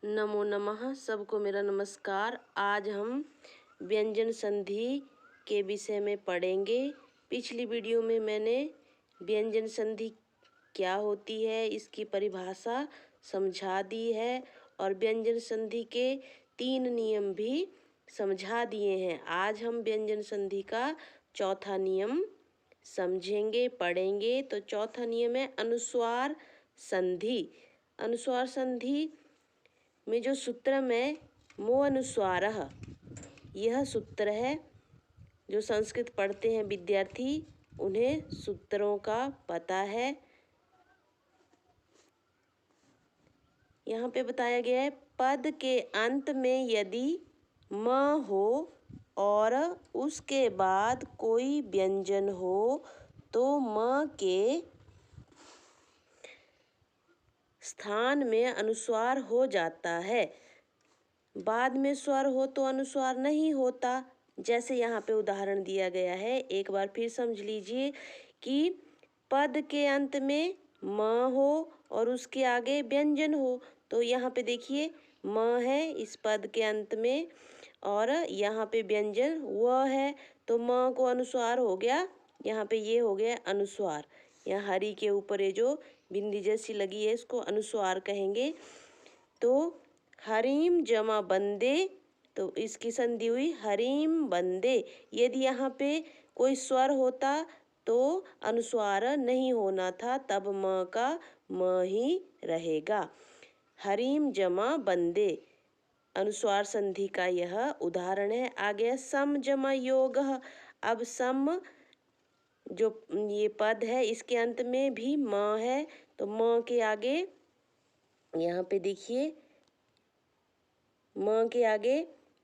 नमो नमः। सबको मेरा नमस्कार। आज हम व्यंजन संधि के विषय में पढ़ेंगे। पिछली वीडियो में मैंने व्यंजन संधि क्या होती है इसकी परिभाषा समझा दी है और व्यंजन संधि के 3 नियम भी समझा दिए हैं। आज हम व्यंजन संधि का चौथा नियम समझेंगे, पढ़ेंगे। तो चौथा नियम है अनुस्वार संधि। अनुस्वार संधि में जो सूत्र में मो अनुस्वारः, यह सूत्र है। जो संस्कृत पढ़ते हैं विद्यार्थी उन्हें सूत्रों का पता है। यहाँ पे बताया गया है पद के अंत में यदि म हो और उसके बाद कोई व्यंजन हो तो म के स्थान में अनुस्वार हो जाता है। बाद में स्वर हो तो अनुस्वार नहीं होता। जैसे यहाँ पे उदाहरण दिया गया है, एक बार फिर समझ लीजिए कि पद के अंत में म हो और उसके आगे व्यंजन हो। तो यहाँ पे देखिए म है इस पद के अंत में और यहाँ पे व्यंजन व है, तो म को अनुस्वार हो गया। यहाँ पे ये हो गया अनुस्वार। यहाँ हरी के ऊपर ये जो बिंदी जैसी लगी है इसको अनुस्वार कहेंगे। तो हरीम जमा बंदे, तो इसकी संधि हुई हरीम बंदे। यदि यहाँ पे कोई स्वर होता तो अनुस्वार नहीं होना था, तब म का म ही रहेगा। हरीम जमा बंदे अनुस्वार संधि का यह उदाहरण है। आगे सम जमा योगः। अब सम जो ये पद है इसके अंत में भी म है, तो म के आगे यहाँ पे देखिए म के आगे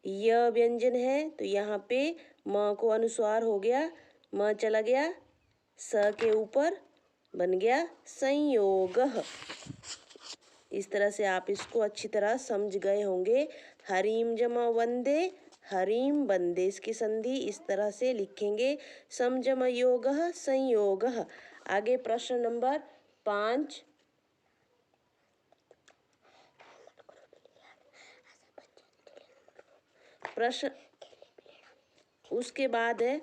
य व्यंजन है, तो यहाँ पे म को अनुस्वार हो गया, म चला गया, स के ऊपर बन गया संयोगः। इस तरह से आप इसको अच्छी तरह समझ गए होंगे। हरीम जमा वंदे, हरीम बंदे, इसकी संधि इस तरह से लिखेंगे। सम जमा योगः संयोगः। आगे प्रश्न नंबर 5। प्रश्न उसके बाद है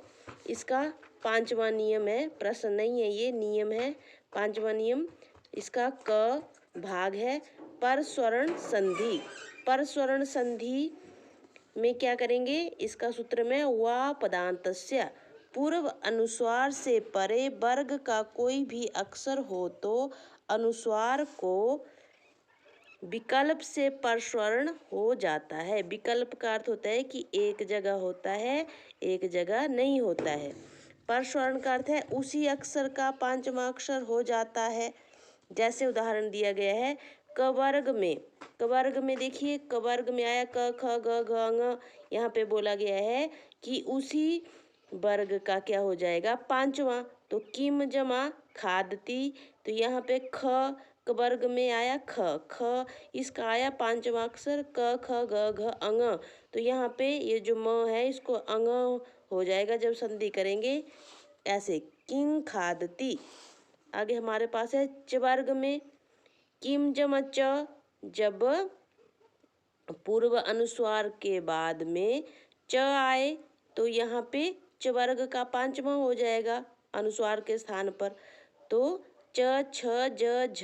इसका 5वां नियम है, प्रश्न नहीं है ये नियम है। 5वां नियम इसका क भाग है परस्वरण संधि। परस्वरण संधि में क्या करेंगे, इसका सूत्र में वा पदान्तस्य। पूर्व अनुस्वार से परे वर्ग का कोई भी अक्षर हो तो अनुस्वार को विकल्प से परस्वरण हो जाता है। विकल्प का अर्थ होता है कि एक जगह होता है, एक जगह नहीं होता है। परस्वरण का अर्थ है उसी अक्षर का 5वां अक्षर हो जाता है। जैसे उदाहरण दिया गया है कवर्ग में। कवर्ग में देखिए कवर्ग में आया क ख ग घ ङ। यहाँ पे बोला गया है कि उसी वर्ग का क्या हो जाएगा 5वां, तो किम जमा खादती, तो यहाँ पे ख वर्ग में आया ख, ख इसका आया 5वां अक्षर क ख ग घ अङ, तो यहाँ पे ये जो म है इसको अङ हो जाएगा जब संधि करेंगे ऐसे किंग खादती। आगे हमारे पास है च वर्ग में किम जमा च, जब पूर्व अनुस्वार के बाद में च आए तो यहाँ पे च वर्ग का 5वां हो जाएगा अनुस्वार के स्थान पर। तो च छ ज झ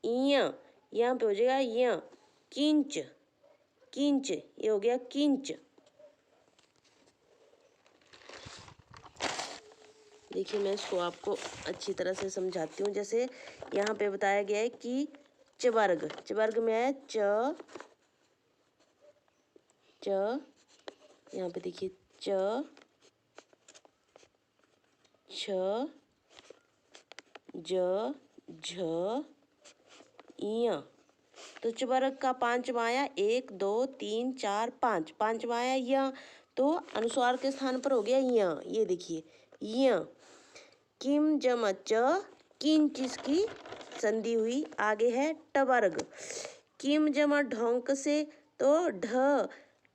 इय, यहाँ पे हो जाएगा य। किंच, किंच ये हो गया किंच। देखिए मैं इसको आपको अच्छी तरह से समझाती हूँ। जैसे यहाँ पे बताया गया है कि च वर्ग में है च, यहाँ पे देखिए च छ ज झ इय, तो च वर्ग का 5वां आया 1 2 3 4 5, 5वां आया य, तो अनुस्वार के स्थान पर हो गया य। ये देखिए य। किम जमा च किंच, इसकी संधि हुई। आगे है ट वर्ग। किम जमा ढोंक से, तो ढ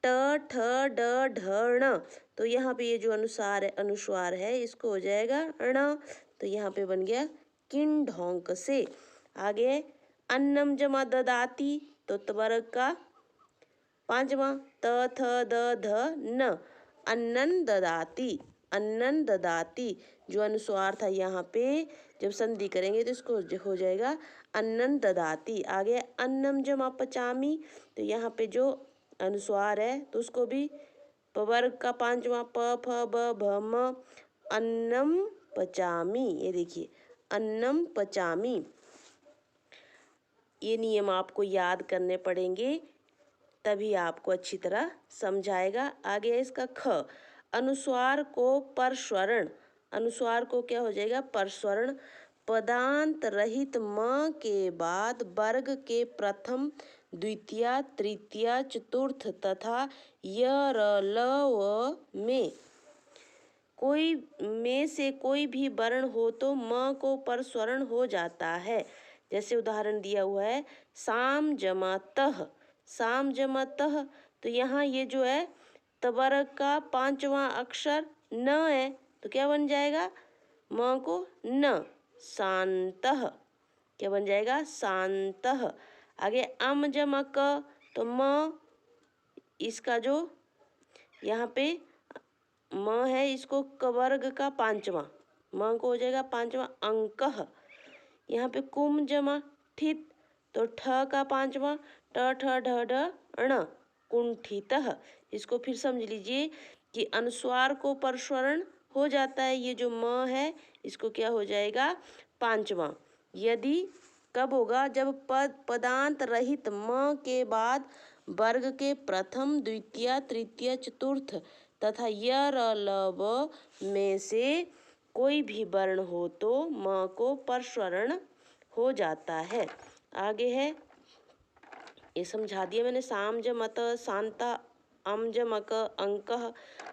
ट ठ ड ढ ण, तो यहाँ पे ये जो अनुस्वार है इसको हो जाएगा ण, तो यहाँ पे बन गया किन ढोंक से। आगे अन्नम जमा ददाती, तो त वर्ग का पांचवा, त थ द ध न, अन्नन ददाती, अन्नन ददाती। जो अनुस्वार था यहाँ पे जब संधि करेंगे तो इसको हो जाएगा अन्नन ददाती। आगे अन्नम जमा पचामी, तो यहाँ पे जो अनुस्वार है तो उसको भी वर्ग का पांचवा, प फ ब भ म, अन्नम पचामी। ये देखिए अन्नम पचामी। ये नियम आपको याद करने पड़ेंगे, तभी आपको अच्छी तरह समझाएगा। आगे है इसका ख, अनुस्वार को परस्वरण। अनुस्वार को क्या हो जाएगा? परस्वरण। पदांत रहित म के बाद वर्ग के प्रथम, द्वितीय, तृतीय, चतुर्थ तथा य र ल व में से कोई भी वर्ण हो तो म को परस्वरण हो जाता है। जैसे उदाहरण दिया हुआ है साम जमा तह, साम जमा तह, तो यहाँ ये जो है तवर्ग का पांचवा अक्षर न है तो क्या बन जाएगा? म को न, शांतः। क्या बन जाएगा? शांतः। आगे अम जमा क, तो म इसका जो यहाँ पे म है इसको क वर्ग का पांचवा, म को हो जाएगा पांचवा अंकः। यहाँ पे कुम जमा ठित, तो ठ का पांचवा, ट ठ ढ ढ ण, कुंठितः। इसको फिर समझ लीजिए कि अनुस्वार को परस्वरण हो जाता है। ये जो म है इसको क्या हो जाएगा? पांचवा। यदि कब होगा? जब पदांत रहित म के बाद वर्ग के प्रथम, द्वितीय, तृतीय, चतुर्थ तथा य र ल व में से कोई भी वर्ण हो तो म को परस्वरण हो जाता है। आगे है, ये समझा दिया मैंने, साम जमत शांता, अम जमक अंकः,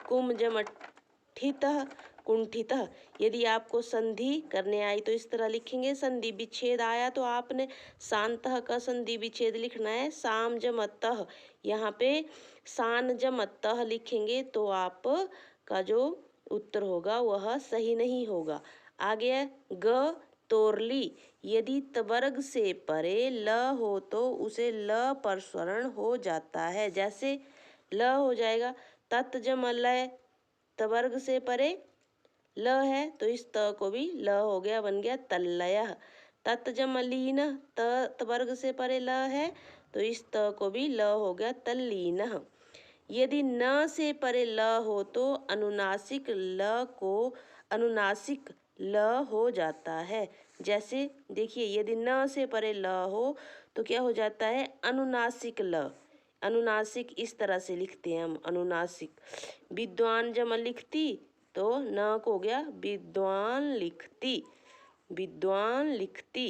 कुम जमठितः, कुंठितः। यदि आपको संधि करने आई तो इस तरह लिखेंगे। संधि विच्छेद आया तो आपने शांतः का संधि विच्छेद लिखना है, साम जमतः। यहाँ पे शान जमतः लिखेंगे तो आप का जो उत्तर होगा वह सही नहीं होगा। आगे ग तोरली, यदि तवर्ग से परे ल हो तो उसे ल परस्वरण हो जाता है। जैसे ल हो जाएगा तत् जमा लय, तवर्ग से परे ल है तो इस त को भी ल हो गया, बन गया तल्लयः। तत् जमा लीन, तवर्ग से परे ल है तो इस त को भी ल हो गया तल्लीनः। यदि न से परे ल हो तो अनुनासिक ल को अनुनासिक ल हो जाता है। जैसे देखिए यदि न से परे ल हो तो क्या हो जाता है? अनुनासिक ल। अनुनासिक इस तरह से लिखते हैं हम, अनुनासिक। विद्वान जमा लिखती, तो न को हो गया विद्वान लिखती, विद्वान लिखती।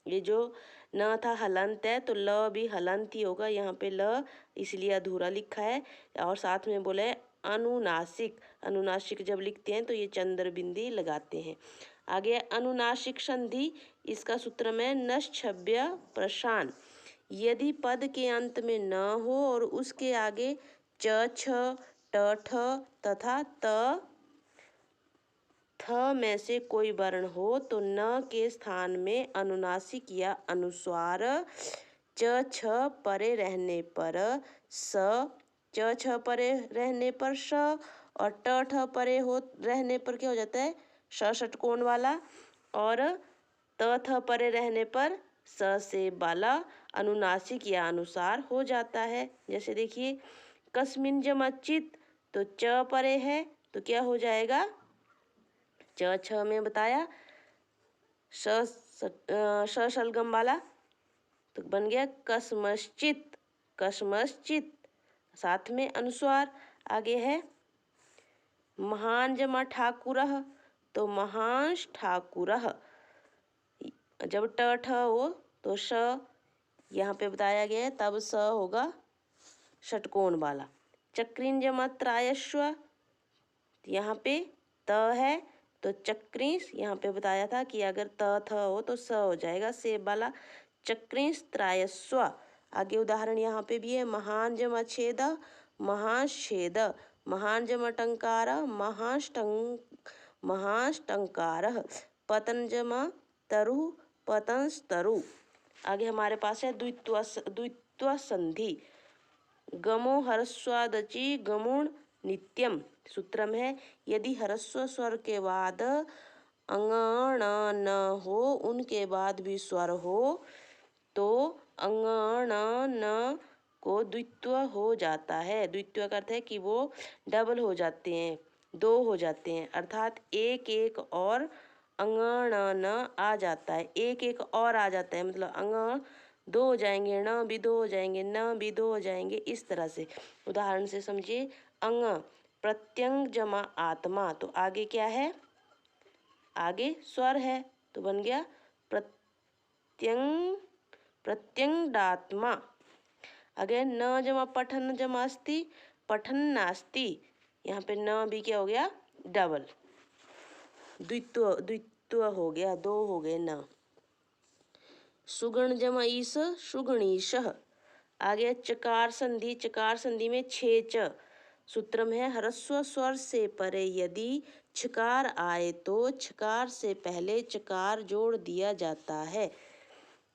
ये जो न था हलंत है तो ल भी हलंत ही होगा। यहाँ पे ल इसलिए अधूरा लिखा है। और साथ में बोले अनुनासिक, अनुनासिक जब लिखते हैं तो ये चंद्र बिंदी लगाते हैं। आगे अनुनासिक संधि, इसका सूत्र में नश्छव्य प्रशान। यदि पद के अंत में न हो और उसके आगे च छ ट ठ तथा त थ में से कोई वर्ण हो तो न के स्थान में अनुनासिक या अनुस्वार च छ परे रहने पर स, च छ परे रहने पर श, और ट ठ परे हो रहने पर क्या हो जाता है? श षटकोण वाला, और त थ परे रहने पर स से वाला अनुनासिक या अनुसार हो जाता है। जैसे देखिए कस्मिन जमा चित, तो च परे है तो क्या हो जाएगा? च छ में बताया श शलगम वाला, तो बन गया कसमश्चित, कसमश्चित, साथ में अनुस्वार। आगे है महान जमा ठाकुरः, तो महांश ठाकुरः। जब ट ठ हो तो श यहाँ पे बताया गया है, तब स होगा षटकोण वाला। चक्रिन जमा त्रायस्व, यहाँ पे त है तो चक्रिंश, यहाँ पे बताया था कि अगर त थ हो तो स हो जाएगा, सेब वाला। चक्रिंश त्रायस्व। आगे उदाहरण यहाँ पे भी है, महान जमा छेद, महाश्छेद, महान जमा टंकार, महाष्टंकारः, पतन जमा तरु, पतंस्तरु। आगे हमारे पास है द्वित्व संधि। गमो ह्रस्वादचि गमुण नित्यम। सूत्रम है यदि ह्रस्व स्वर के बाद अंगण न हो, उनके बाद भी स्वर हो तो अंगण न को द्वित्व हो जाता है। द्वित्व का अर्थ है कि वो डबल हो जाते हैं, दो हो जाते हैं, अर्थात एक एक और अंगण न आ जाता है, एक एक और आ जाता है, मतलब अंग दो हो जाएंगे, न भी दो हो जाएंगे, न भी दो हो जाएंगे, इस तरह से। उदाहरण से समझिए, अंग प्रत्यंग जमा आत्मा, तो आगे क्या है, आगे स्वर है तो बन गया प्रत्यंगात्मा। अगे न जमा पठन जमा अस्ति, पठन नास्ति, यहाँ पे न भी क्या हो गया, डबल, द्वित्व हो गया, दो हो गए न। सुगण जमा ईश सुगणीशः। आगे चकार संधि, चकार संधि में छे च। सूत्रम है ह्रस्व स्वर से परे यदि छकार आए तो छकार से पहले चकार जोड़ दिया जाता है।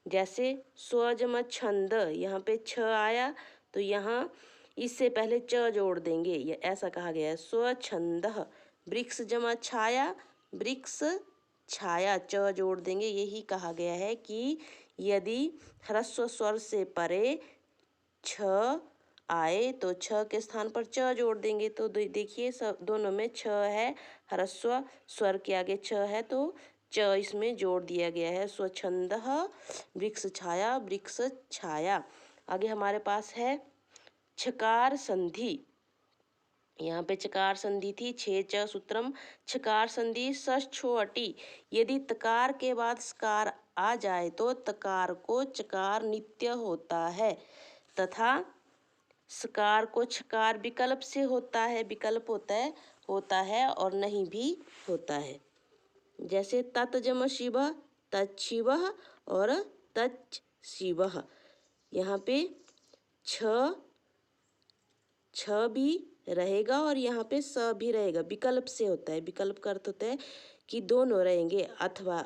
जैसे स्व जमा छंद, यहाँ पे छ आया तो यहाँ इससे पहले च जोड़ देंगे, ये ऐसा कहा गया है, स्वच्छंदः। वृक्ष जमा छाया, वृक्ष छाया, च जोड़ देंगे, यही कहा गया है कि यदि ह्रस्व स्वर से परे छ आए तो छ के स्थान पर च जोड़ देंगे। तो देखिए सब दोनों में छ है, ह्रस्व स्वर के आगे छ है तो च इसमें जोड़ दिया गया है। स्वच्छंदः वृक्ष छाया, वृक्ष छाया। आगे हमारे पास है छकार संधि। यहाँ पे चकार संधि थी, छे च सूत्रम। छकार संधि सछो अटी। यदि तकार के बाद स्कार आ जाए तो तकार को चकार नित्य होता है तथा स्कार को छकार विकल्प से होता है, विकल्प होता है और नहीं भी होता है। जैसे तत् जम शिवः, तच्छिवः और तच् शिवः। यहाँ पे छ भी रहेगा और यहाँ पे स भी रहेगा, विकल्प से होता है। विकल्प का अर्थ होता है कि दोनों रहेंगे। अथवा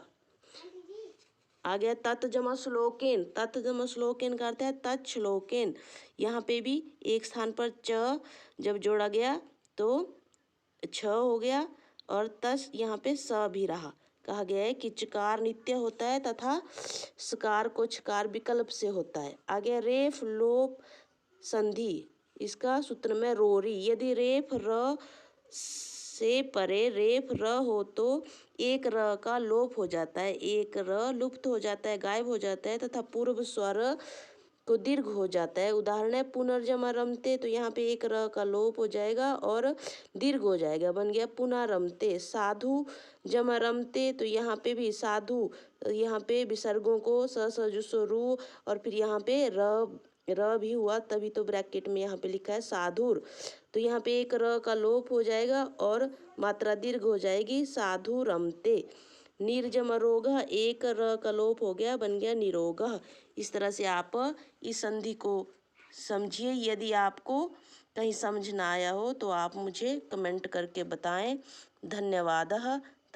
आ गया तत् जमा श्लोकेन, तत् जमा श्लोकेन का अर्थ है तच्छ्लोकेन। यहाँ पे भी एक स्थान पर च जब जोड़ा गया तो छ हो गया और तस यहाँ पे स भी रहा। कहा गया है कि चकार नित्य होता है तथा स्कार को छकार विकल्प से होता है। आगे रेफ लोप संधि, इसका सूत्र में रोरी। यदि रेफ र से परे रेफ र हो तो एक र का लोप हो जाता है, एक र लुप्त हो जाता है, गायब हो जाता है तथा पूर्व स्वर को दीर्घ हो जाता है। उदाहरण है पुनर्जमा रमते, तो यहाँ पे एक र का लोप हो जाएगा और दीर्घ हो जाएगा, बन गया पुनरमते। साधु जमा रमते, तो यहाँ पे भी साधु, यहाँ पे विसर्गों को स जुसो रू और फिर यहाँ पे र भी हुआ, तभी तो ब्रैकेट में यहाँ पे लिखा है साधुर। तो यहाँ पे एक र का लोप हो जाएगा और मात्रा दीर्घ हो जाएगी, साधु रमते। निर्जम रोग, एक र का लोप हो गया, बन गया निरोग। इस तरह से आप इस संधि को समझिए। यदि आपको कहीं समझ ना आया हो तो आप मुझे कमेंट करके बताएं। धन्यवाद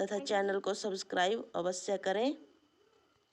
तथा चैनल को सब्सक्राइब अवश्य करें।